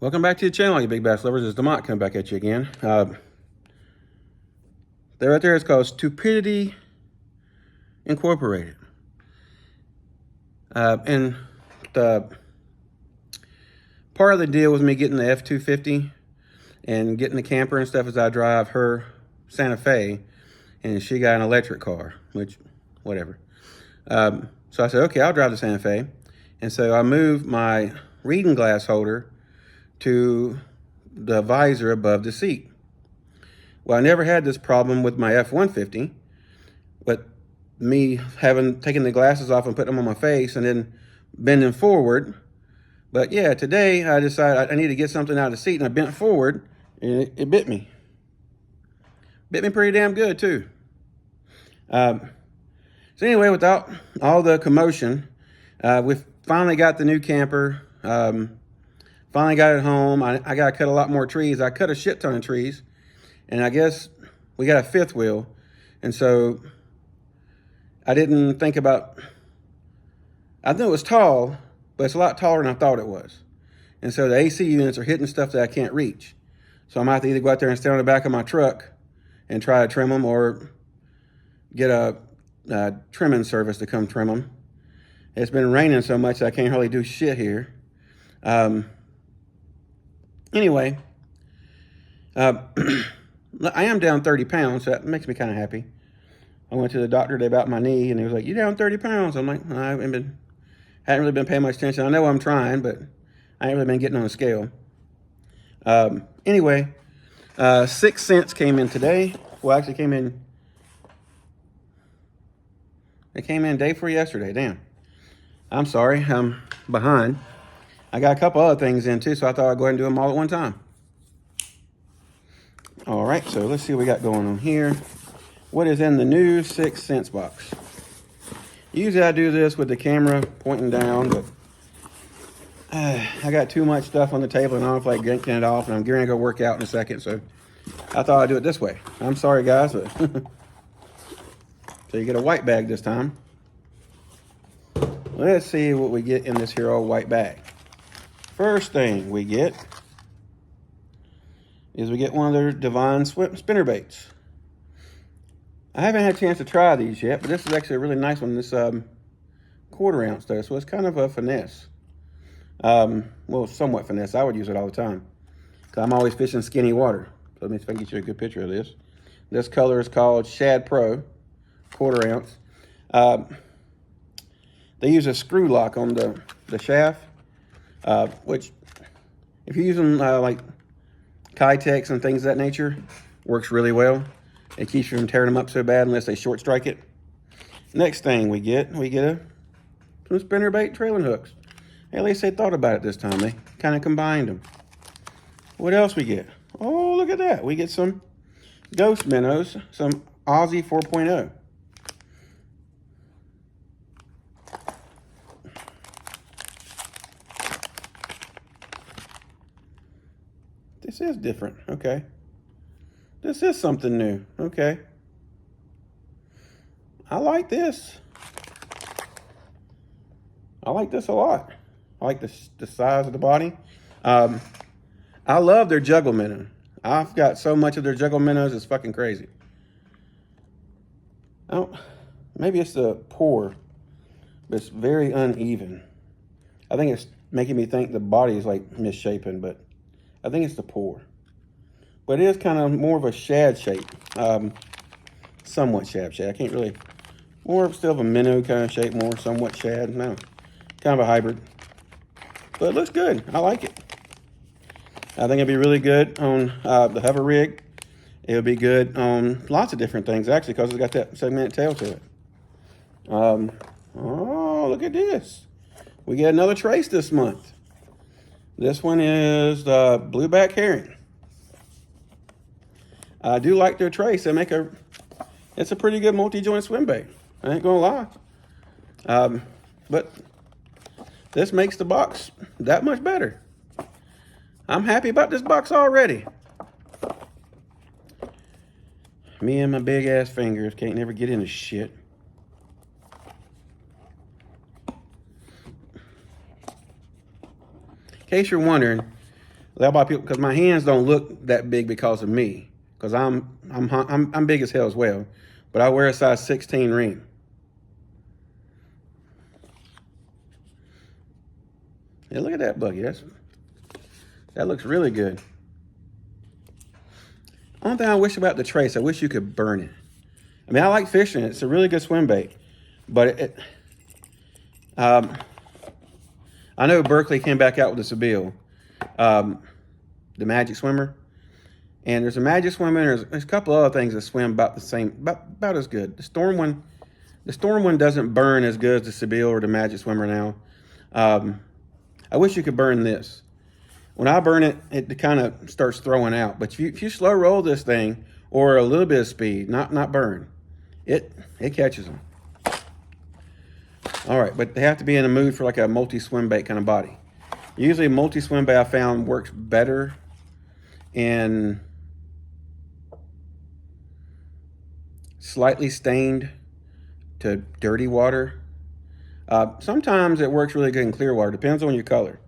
Welcome back to the channel, you big bass lovers. It's Demont coming back at you again. That right there is called Stupidity Incorporated. And the part of the deal with me getting the F-250 and getting the camper and stuff is I drive her Santa Fe, and she got an electric car, which, whatever. So I said, okay, I'll drive the Santa Fe. And so I moved my reading glass holder to the visor above the seat. Well, I never had this problem with my F-150, but me taking the glasses off and putting them on my face and then bending forward. But yeah, today I decided I need to get something out of the seat, and I bent forward and it bit me. Bit me pretty damn good too. So anyway, without all the commotion, we've finally got the new camper. Finally got it home. I got to cut a lot more trees. I cut a shit ton of trees, and I guess we got a fifth wheel. And so I didn't think about, I knew it was tall, but it's a lot taller than I thought it was. And so the AC units are hitting stuff that I can't reach. So I might have to either go out there and stand on the back of my truck and try to trim them, or get a trimming service to come trim them. It's been raining so much that I can't hardly do shit here. Anyway, I am down 30 pounds, so that makes me kind of happy. I went to the doctor today about my knee, and he was like, "You down 30 pounds?" I'm like, I hadn't really been paying much attention. I know I'm trying, but I ain't really been getting on the scale. Anyway, 6 cents came in today. Well, actually it came in day before yesterday. Damn. I'm sorry, I'm behind. I got a couple other things in too, so I thought I'd go ahead and do them all at one time. All right, so let's see what we got going on here. What is in the new 6 cents box? Usually I do this with the camera pointing down, but I got too much stuff on the table and I don't feel like getting it off, and I'm getting to go work out in a second, so I thought I'd do it this way. I'm sorry, guys, but so you get a white bag this time. Let's see what we get in this here old white bag. First thing we get is we get one of their Divine spinner baits. I haven't had a chance to try these yet, but this is actually a really nice one. This 1/4 ounce though, so it's kind of a finesse. Well, somewhat finesse. I would use it all the time, because I'm always fishing skinny water. So let me see if I can get you a good picture of this. This color is called Shad Pro, 1/4 ounce. They use a screw lock on the shaft, which if you're using like Kytex and things of that nature, works really well. It keeps you from tearing them up so bad unless they short strike it. Next thing we get some spinnerbait trailing hooks. Hey, at least they thought about it this time. They kind of combined them. What else we get? Oh, look at that. We get some ghost minnows, some Aussie 4.0. This is different. Okay. This is something new. Okay. I like this. I like this a lot. I like the size of the body. I love their juggle minnow. I've got so much of their juggle minnows, it's fucking crazy. Maybe it's the pour, but it's very uneven. I think it's making me think the body is like misshapen, but I think it's the pour. But it is kind of more of a shad shape. Somewhat shad shape. I can't really, still of a minnow kind of shape, more somewhat shad. No, kind of a hybrid. But it looks good. I like it. I think it'd be really good on the hover rig. It'll be good on lots of different things, actually, because it's got that segmented tail to it. Oh, look at this. We get another trace this month. This one is the blueback herring. I do like their trace. They make it's a pretty good multi-joint swim bait. I ain't gonna lie. But this makes the box that much better. I'm happy about this box already. Me and my big ass fingers can't never get into shit. In case you're wondering, A lot of people, because my hands don't look that big because of me, because I'm big as hell as well, but I wear a size 16 ring. Yeah, look at that buggy. That looks really good. Only thing I wish about the trace, I wish you could burn it. I mean, I like fishing. It's a really good swim bait, but I know Berkley came back out with a Sebile, the Magic Swimmer, and there's a Magic Swimmer, and there's a couple other things that swim about the same, about as good. The Storm one doesn't burn as good as the Sebile or the Magic Swimmer now. I wish you could burn this. When I burn it, it kind of starts throwing out. But if you slow roll this thing, or a little bit of speed, not burn, it catches them. All right, but they have to be in the mood for like a multi-swim bait kind of body. Usually multi-swim bait I found works better in slightly stained to dirty water. Sometimes it works really good in clear water. Depends on your color.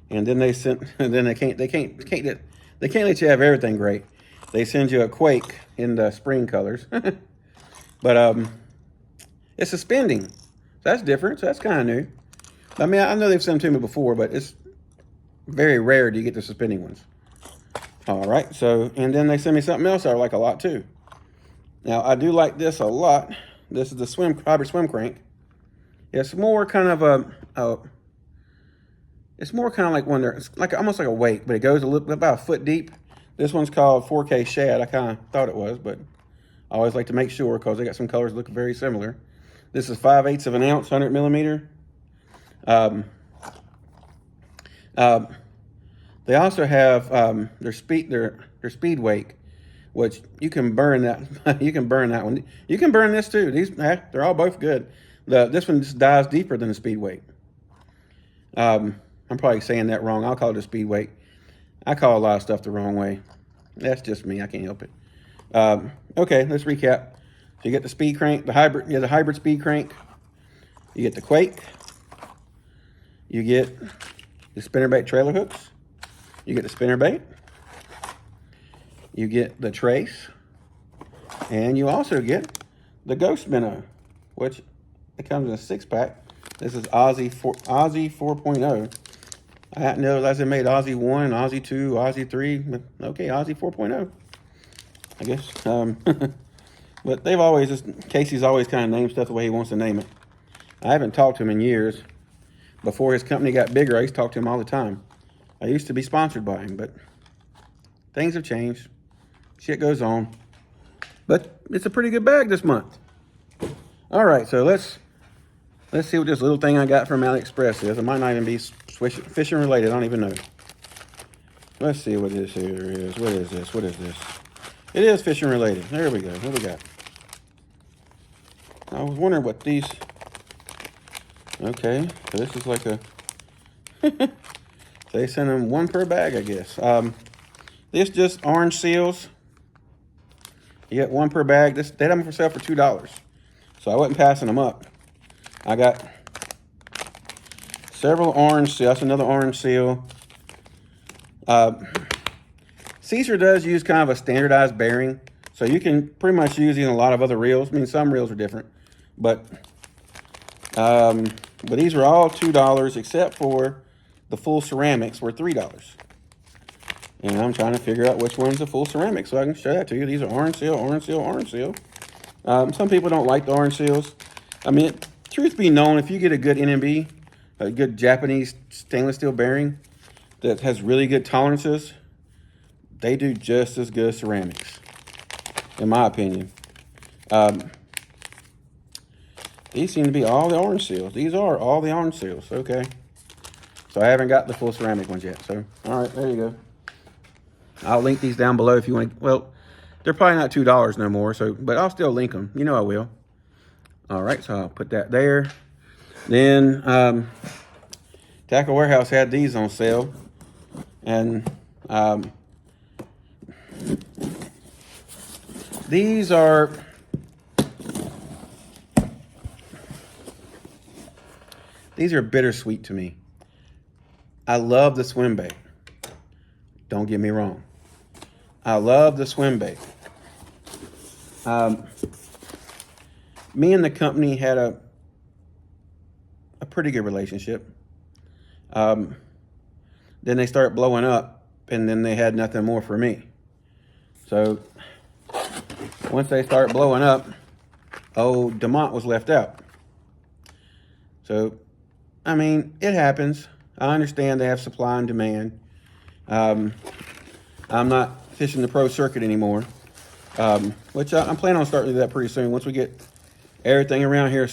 And then they can't let you have everything great. They send you a Quake in the spring colors. But it's suspending. So that's different. So that's kind of new. I mean, I know they've sent them to me before, but it's very rare to get the suspending ones. All right. So, and then they send me something else I like a lot too. Now, I do like this a lot. This is the Hybrid Swim Crank. It's more kind of it's more kind of like when it's like almost like a weight, but it goes about a foot deep. This one's called 4K Shad. I kind of thought it was, but I always like to make sure because they got some colors that look very similar. This is 5/8 of an ounce, 100 millimeter. They also have their speed wake, which you can burn that. You can burn that one. You can burn this too. They're all both good. This one just dives deeper than the speed wake. I'm probably saying that wrong. I'll call it a speed wake. I call a lot of stuff the wrong way. That's just me. I can't help it. Okay, let's recap. So you get the speed crank, the hybrid speed crank. You get the Quake. You get the spinnerbait trailer hooks. You get the spinnerbait. You get the trace. And you also get the Ghost Minnow, which it comes in a 6-pack. This is Aussie 4.0. I hadn't realized they made Aussie 1, Aussie 2, Aussie 3, but okay, Aussie 4.0, I guess. But Casey's always kind of named stuff the way he wants to name it. I haven't talked to him in years. Before his company got bigger, I used to talk to him all the time. I used to be sponsored by him, but things have changed. Shit goes on. But it's a pretty good bag this month. All right, so let's see what this little thing I got from AliExpress is. It might not even be fishing related. I don't even know. Let's see what this here is. What is this? What is this? It is fishing related. There we go. What do we got? I was wondering what these... Okay, so this is like a... They send them one per bag, I guess. This just orange seals. You get one per bag. They had them for sale for $2. So I wasn't passing them up. I got several orange seals. That's another orange seal. SEASIR does use kind of a standardized bearing. So you can pretty much use it in a lot of other reels. I mean, some reels are different. But these are all $2 except for the full ceramics were $3. And I'm trying to figure out which one's the full ceramic so I can show that to you. These are orange seal, orange seal, orange seal. Some people don't like the orange seals. I mean, truth be known, if you get a good NMB, a good Japanese stainless steel bearing that has really good tolerances, they do just as good as ceramics, in my opinion. These seem to be all the orange seals. These are all the orange seals, okay. So I haven't got the full ceramic ones yet. So, all right, there you go. I'll link these down below if you want to. Well, they're probably not $2 no more, so but I'll still link them. You know I will. All right, so I'll put that there. Then Tackle Warehouse had these on sale, and these are bittersweet to me. I love the swim bait. Don't get me wrong. I love the swim bait. Me and the company had a pretty good relationship. Then they started blowing up, and then they had nothing more for me. So once they start blowing up, old DeMont was left out. So, I mean, it happens. I understand they have supply and demand. I'm not fishing the pro circuit anymore, which I'm planning on starting to do that pretty soon. Once we get everything around here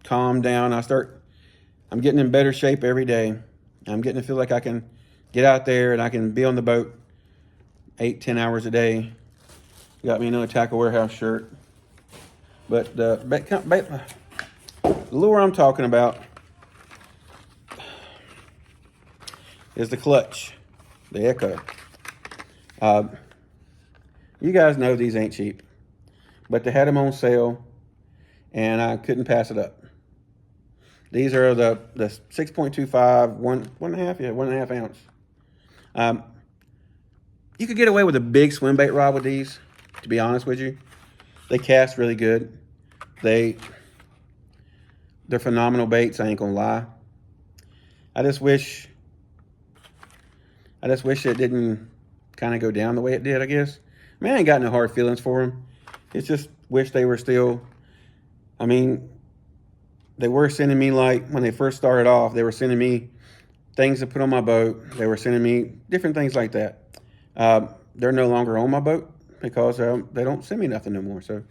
calmed down, I'm getting in better shape every day. I'm getting to feel like I can get out there and I can be on the boat 8-10 hours a day. Got me another Tackle Warehouse shirt. But the lure I'm talking about is the clutch, the Echo. You guys know these ain't cheap, but they had them on sale and I couldn't pass it up. These are the 6.25, 1.5 ounce. You could get away with a big swim bait rod with these, to be honest with you. They cast really good. They're phenomenal baits, I ain't gonna lie. I just wish it didn't kind of go down the way it did, I guess. I mean, I ain't got no hard feelings for them. It's just wish they were still, I mean, they were sending me, like, when they first started off, they were sending me things to put on my boat. They were sending me different things like that. They're no longer on my boat because they don't send me nothing no more. So,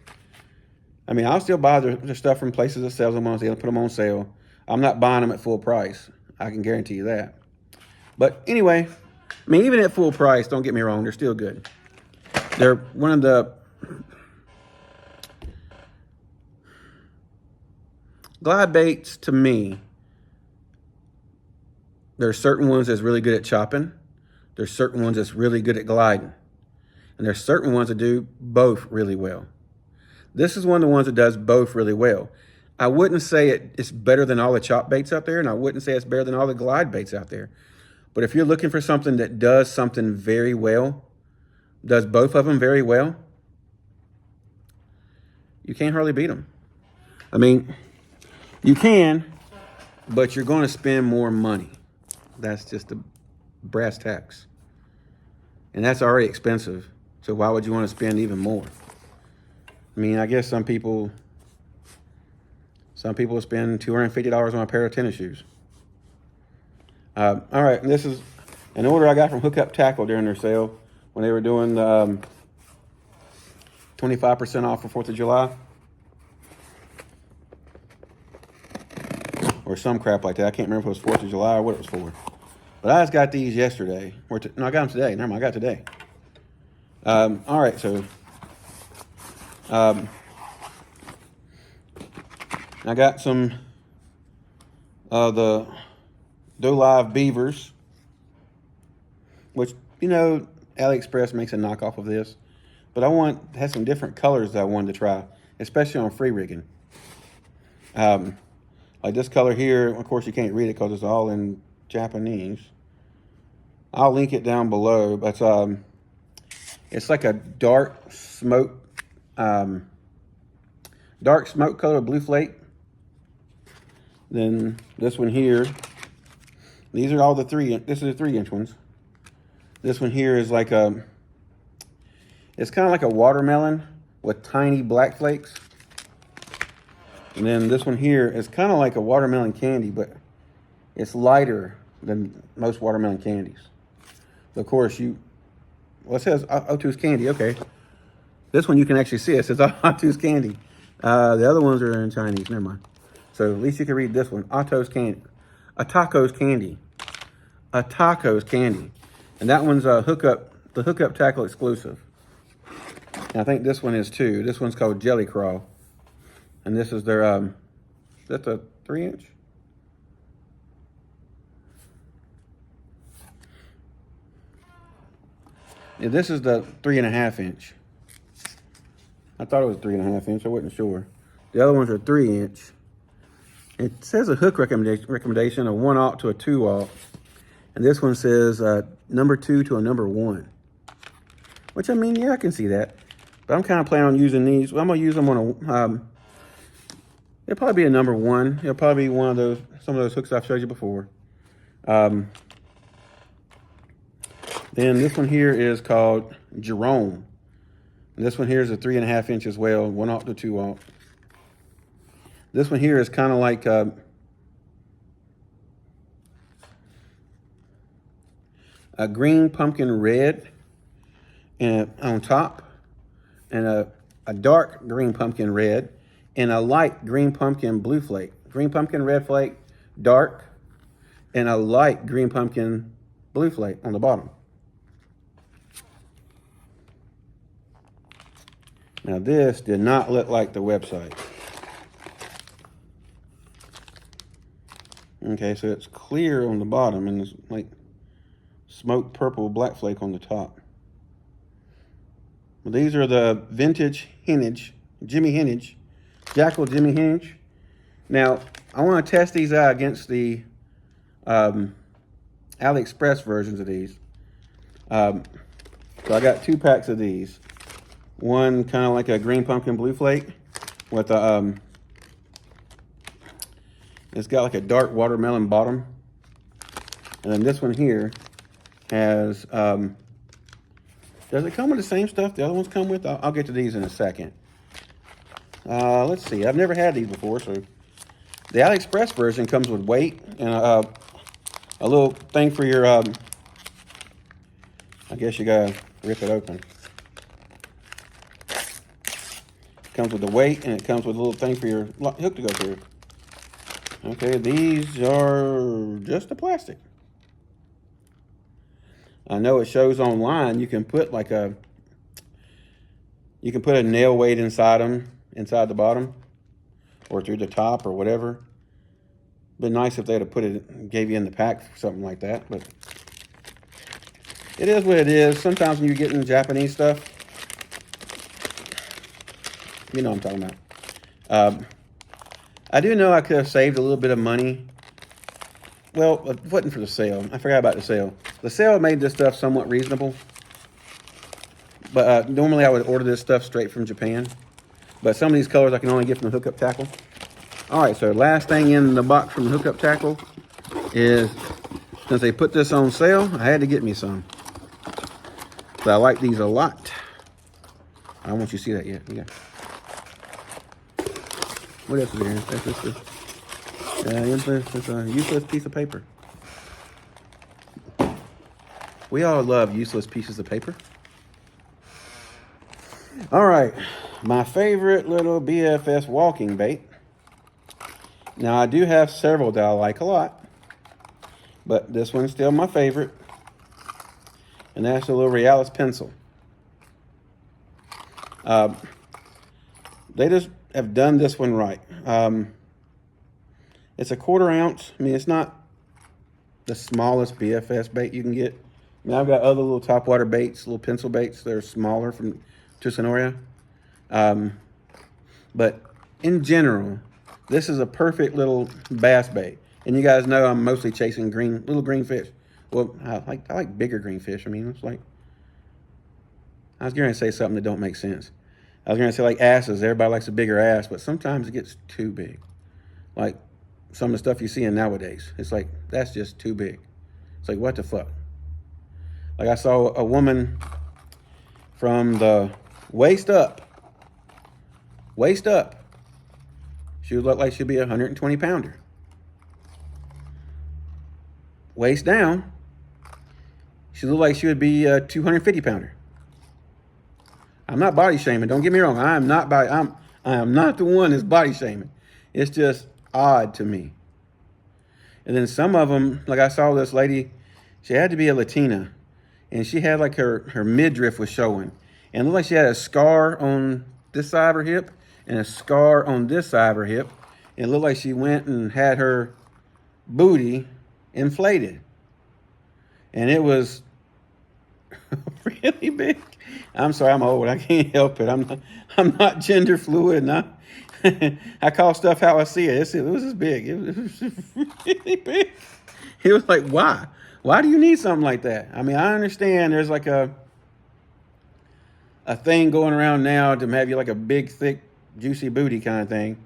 I mean, I'll still buy their stuff from places that sells them on sale, put them on sale. I'm not buying them at full price. I can guarantee you that. But anyway, I mean, even at full price, don't get me wrong, they're still good. They're one of the glide baits, to me, there's certain ones that's really good at chopping. There's certain ones that's really good at gliding. And there's certain ones that do both really well. This is one of the ones that does both really well. I wouldn't say it's better than all the chop baits out there, and I wouldn't say it's better than all the glide baits out there. But if you're looking for something that does something very well, does both of them very well, you can't hardly beat them. I mean, you can, but you're going to spend more money. That's just the brass tacks. And that's already expensive. So why would you want to spend even more? I mean, I guess some people spend $250 on a pair of tennis shoes. All right, and this is an order I got from Hook Upped Tackle during their sale when they were doing 25% off for 4th of July. Or some crap like that. I can't remember if it was 4th of July or what it was for. But I just got these yesterday. No, I got them today. Never mind, I got today. All right, so I got some of the Doe Live Beavers, which, you know, AliExpress makes a knockoff of this. But has some different colors that I wanted to try, especially on free rigging. Like this color here, of course you can't read it because it's all in Japanese. I'll link it down below, but it's like a dark smoke color of blue flake. Then this one here, these are all this is the 3-inch ones. This one here is like it's kind of like a watermelon with tiny black flakes. And then this one here is kind of like a watermelon candy, but it's lighter than most watermelon candies. So of course, it says Otto's candy, okay. This one you can actually see, it says Otto's candy. The other ones are in Chinese, never mind. So at least you can read this one, Otto's candy. A taco's candy. A taco's candy. And that one's the Hook Upped Tackle exclusive. And I think this one is too. This one's called Jelly Crawl. And this is their, that's a 3-inch? Yeah, this is the 3.5-inch. I thought it was 3.5-inch, I wasn't sure. The other ones are 3-inch. It says a hook recommendation of 1/0 to a 2/0. And this one says number 2 to a number 1. Which, I mean, yeah, I can see that. But I'm kind of planning on using these. Well, I'm going to use them on a, it'll probably be a number 1. It'll probably be one of those, some of those hooks I've showed you before. Then this one here is called Jerome. And this one here is a 3.5 inch as well, 1/0 to 2/0. This one here is kind of like a green pumpkin red and on top, and a dark green pumpkin red, and a light green pumpkin blue flake. Green pumpkin red flake, dark, and a light green pumpkin blue flake on the bottom. Now this did not look like the website. Okay, so it's clear on the bottom and it's like smoked purple black flake on the top. Well, these are the vintage Henage, Jimmy Henage, Jackal Jimmy Henage. Now, I want to test these out against the AliExpress versions of these. So I got 2 packs of these. One kind of like a green pumpkin blue flake with a, it's got like a dark watermelon bottom. And then this one here has, does it come with the same stuff the other ones come with? I'll get to these in a second. Let's see, I've never had these before, so the AliExpress version comes with weight and a little thing for your, I guess you gotta rip it open. It comes with the weight and it comes with a little thing for your hook to go through. Okay, these are just the plastic. I know it shows online you can put like a, you can put a nail weight inside them, inside the bottom, or through the top or whatever. Been nice if they'd have put it, gave you in the pack for something like that, but it is what it is. Sometimes when you're getting Japanese stuff, you know what I'm talking about. I do know I could have saved a little bit of money. Well, it wasn't for the sale. I forgot about the sale. The sale made this stuff somewhat reasonable. But normally I would order this stuff straight from Japan. But some of these colors I can only get from the Hook Upped Tackle. All right, so last thing in the box from the Hook Upped Tackle is, since they put this on sale, I had to get me some. So I like these a lot. I don't want you to see that yet. Yeah. What else is there? That's just it's a useless piece of paper. We all love useless pieces of paper. All right, my favorite little BFS walking bait. Now, I do have several that I like a lot, but this one's still my favorite, and that's a little Realis pencil. They just have done this one right. It's a 1/4 ounce. I mean, it's not the smallest BFS bait you can get. I mean, I've got other little topwater baits, little pencil baits that are smaller from Tucsonoria. But in general, this is a perfect little bass bait. And you guys know I'm mostly chasing little green fish. Well, I like bigger green fish. I mean, it's like, I was going to say something that don't make sense. I was going to say like asses. Everybody likes a bigger ass, but sometimes it gets too big. Like some of the stuff you see in nowadays. It's like, that's just too big. It's like, what the fuck? Like I saw a woman from the waist up. She would look like she'd be a 120 pounder. Waist down, she looked like she would be a 250 pounder. I'm not body shaming. Don't get me wrong. I am not the one that's body shaming. It's just odd to me. And then some of them, like I saw this lady, she had to be a Latina, and she had like her midriff was showing, and it looked like she had a scar on this side of her hip and a scar on this side of her hip. And it looked like she went and had her booty inflated, and it was really big. I'm sorry, I'm old. I can't help it. I'm not gender fluid. I call stuff how I see it. It was just big. It was really big. It was like, why? Why do you need something like that? I mean, I understand there's like a thing going around now to have you like a big, thick, juicy booty kind of thing,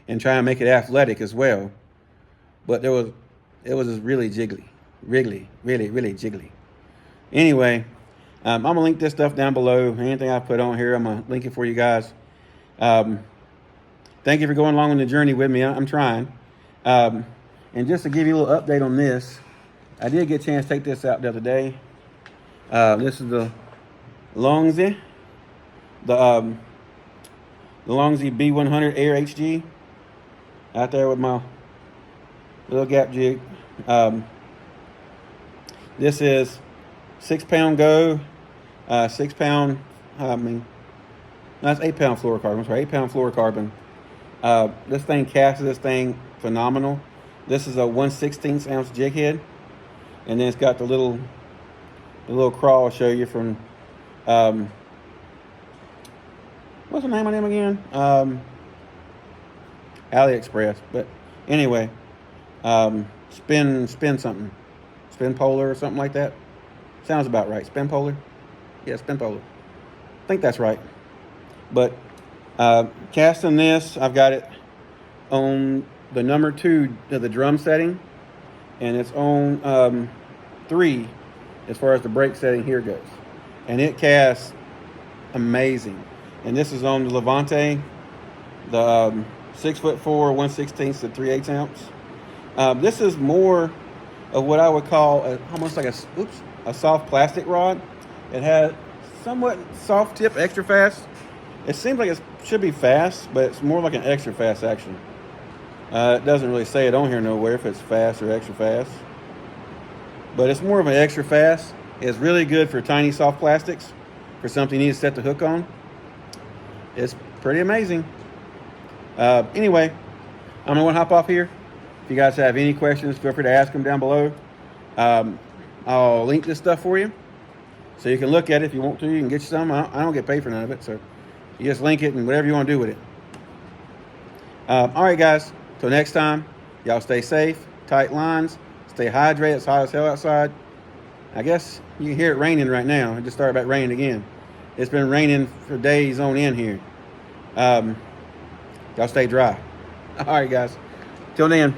and try and make it athletic as well. But it was just really jiggly, really jiggly. Anyway, I'm gonna link this stuff down below. Anything I put on here, I'm gonna link it for you guys. Thank you for going along on the journey with me. I'm trying. And just to give you a little update on this, I did get a chance to take this out the other day. This is the Longsy, the Longsy B100 Air HG, out there with my little gap jig. This is 6 pound go, 6 pound, that's 8 pound fluorocarbon. I'm sorry, 8 pound fluorocarbon. This thing casts this thing phenomenal. This is a 1/16 ounce jig head, and then it's got the little crawl I'll show you from what's the name of them again? AliExpress. But anyway, spin something, spin polar or something like that. Sounds about right. Spin polar. Yeah, spin polar. I think that's right. But casting this, I've got it on the number 2 of the drum setting, and it's on 3 as far as the brake setting here goes, and it casts amazing. And this is on the Levante, the 6'4", 1/16 to 3/8 ounce. This is more of what I would call almost like a soft plastic rod. It has somewhat soft tip, extra fast. It seems like it should be fast, but it's more like an extra fast action. It doesn't really say it on here nowhere if it's fast or extra fast, but it's more of an extra fast. It's really good for tiny soft plastics, for something you need to set the hook on. It's pretty amazing. Anyway, I'm gonna hop off here. If you guys have any questions, feel free to ask them down below. I'll link this stuff for you, so you can look at it if you want to. You can get you some. I don't get paid for none of it, so you just link it and whatever you want to do with it. All right, guys. Till next time, y'all stay safe, tight lines, stay hydrated. It's hot as hell outside. I guess you can hear it raining right now. It just started back raining again. It's been raining for days on end here. Y'all stay dry. All right, guys. Till then.